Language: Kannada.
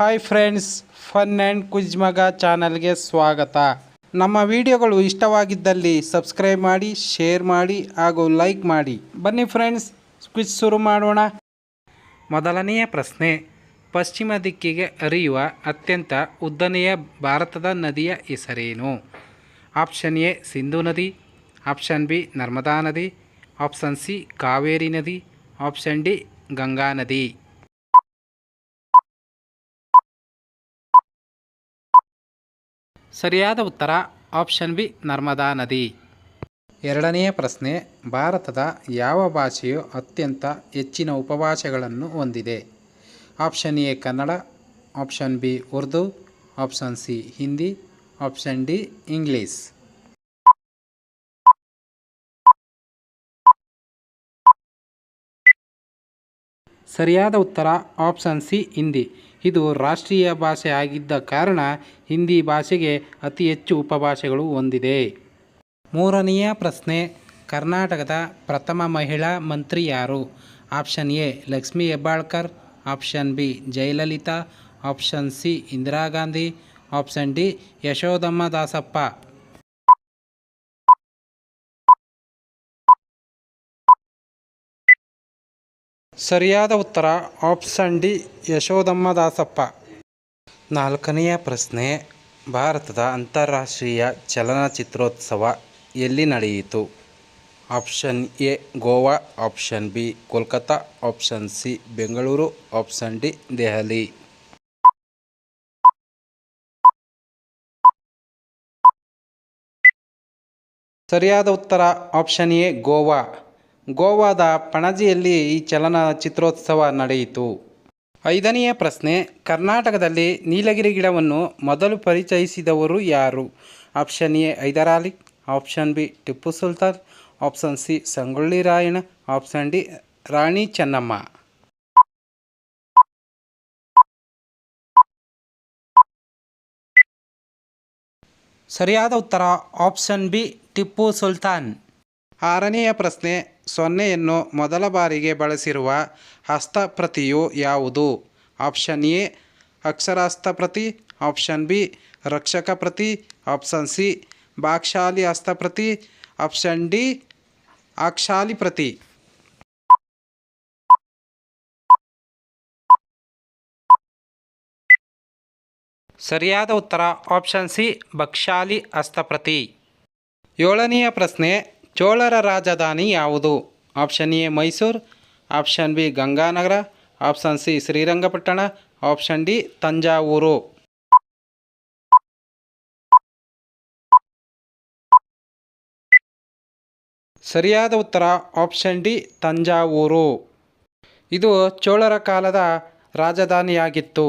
Hi friends, fun and quiz ಮಗ ಚಾನಲ್ಗೆ ಸ್ವಾಗತ. ನಮ್ಮ ವಿಡಿಯೋಗಳು ಇಷ್ಟವಾಗಿದ್ದಲ್ಲಿ ಸಬ್ಸ್ಕ್ರೈಬ್ ಮಾಡಿ, ಶೇರ್ ಮಾಡಿ ಹಾಗೂ ಲೈಕ್ ಮಾಡಿ. ಬನ್ನಿ ಫ್ರೆಂಡ್ಸ್, ಕ್ವಿಜ್ ಶುರು ಮಾಡೋಣ. ಮೊದಲನೆಯ ಪ್ರಶ್ನೆ, ಪಶ್ಚಿಮ ದಿಕ್ಕಿಗೆ ಹರಿಯುವ ಅತ್ಯಂತ ಉದ್ದನೆಯ ಭಾರತದ ನದಿಯ ಹೆಸರೇನು? ಆಪ್ಷನ್ ಎ ಸಿಂಧು ನದಿ, ಆಪ್ಷನ್ ಬಿ ನರ್ಮದಾ ನದಿ, ಆಪ್ಷನ್ ಸಿ ಕಾವೇರಿ ನದಿ, ಆಪ್ಷನ್ ಡಿ ಗಂಗಾ ನದಿ. ಸರಿಯಾದ ಉತ್ತರ ಆಪ್ಷನ್ ಬಿ ನರ್ಮದಾ ನದಿ. ಎರಡನೆಯ ಪ್ರಶ್ನೆ, ಭಾರತದ ಯಾವ ಭಾಷೆಯು ಅತ್ಯಂತ ಹೆಚ್ಚಿನ ಉಪಭಾಷೆಗಳನ್ನು ಹೊಂದಿದೆ? Option A Kannada, option B Urdu, option C Hindi, option D English. ಸರಿಯಾದ ಉತ್ತರ ಆಪ್ಷನ್ ಸಿ ಹಿಂದಿ. ಇದು ರಾಷ್ಟ್ರೀಯ ಭಾಷೆ ಆಗಿದ್ದ ಕಾರಣ ಹಿಂದಿ ಭಾಷೆಗೆ ಅತಿ ಹೆಚ್ಚು ಉಪಭಾಷೆಗಳು ಹೊಂದಿದೆ. ಮೂರನೆಯ ಪ್ರಶ್ನೆ, ಕರ್ನಾಟಕದ ಪ್ರಥಮ ಮಹಿಳಾ ಮಂತ್ರಿ ಯಾರು? Option A Lakshmi Hebbalkar, option B Jayalalithaa, option C Indira Gandhi, option D Yashodhamma Dasappa. ಸರಿಯಾದ ಉತ್ತರ ಆಪ್ಷನ್ ಡಿ ಯಶೋಧಮ್ಮ ದಾಸಪ್ಪ. ನಾಲ್ಕನೆಯ ಪ್ರಶ್ನೆ, ಭಾರತದ ಅಂತಾರಾಷ್ಟ್ರೀಯ ಚಲನಚಿತ್ರೋತ್ಸವ ಎಲ್ಲಿ ನಡೆಯಿತು? Option A Goa, option B Kolkata, option C Bengaluru, option D Delhi. ಸರಿಯಾದ ಉತ್ತರ ಆಪ್ಷನ್ ಎ ಗೋವಾ. ಗೋವಾದ ಪಣಜಿಯಲ್ಲಿ ಈ ಚಲನಚಿತ್ರೋತ್ಸವ ನಡೆಯಿತು. ಐದನೆಯ ಪ್ರಶ್ನೆ, ಕರ್ನಾಟಕದಲ್ಲಿ ನೀಲಗಿರಿ ಗಿಡವನ್ನು ಮೊದಲು ಪರಿಚಯಿಸಿದವರು ಯಾರು? Option A Hyder Ali, option B Tipu Sultan, option C Sangolli Rayanna, option D Rani Chennamma. ಸರಿಯಾದ ಉತ್ತರ ಆಪ್ಷನ್ ಬಿ ಟಿಪ್ಪು ಸುಲ್ತಾನ್. ಆರನೆಯ ಪ್ರಶ್ನೆ, ಸೊನ್ನೆಯನ್ನು ಮೊದಲ ಬಾರಿಗೆ ಬಳಸಿರುವ ಹಸ್ತಪ್ರತಿಯು ಯಾವುದು? ಆಪ್ಷನ್ ಎ ಅಕ್ಷರಹಸ್ತಪ್ರತಿ, ಆಪ್ಷನ್ ಬಿ ರಕ್ಷಕ ಪ್ರತಿ, ಆಪ್ಷನ್ ಸಿ ಭಾಗಶಾಲಿ ಹಸ್ತಪ್ರತಿ, ಆಪ್ಷನ್ ಡಿ ಅಕ್ಷಾಲಿ ಪ್ರತಿ. ಸರಿಯಾದ ಉತ್ತರ ಆಪ್ಷನ್ ಸಿ ಭಾಗಶಾಲಿ ಹಸ್ತಪ್ರತಿ. ಏಳನೆಯ ಪ್ರಶ್ನೆ, ಚೋಳರ ರಾಜಧಾನಿ ಯಾವುದು? Option A Mysuru, option B Ganganagar, option C Srirangapatna, option D Thanjavur. ಸರಿಯಾದ ಉತ್ತರ ಆಪ್ಷನ್ ಡಿ ತಂಜಾವೂರು. ಇದು ಚೋಳರ ಕಾಲದ ರಾಜಧಾನಿಯಾಗಿತ್ತು.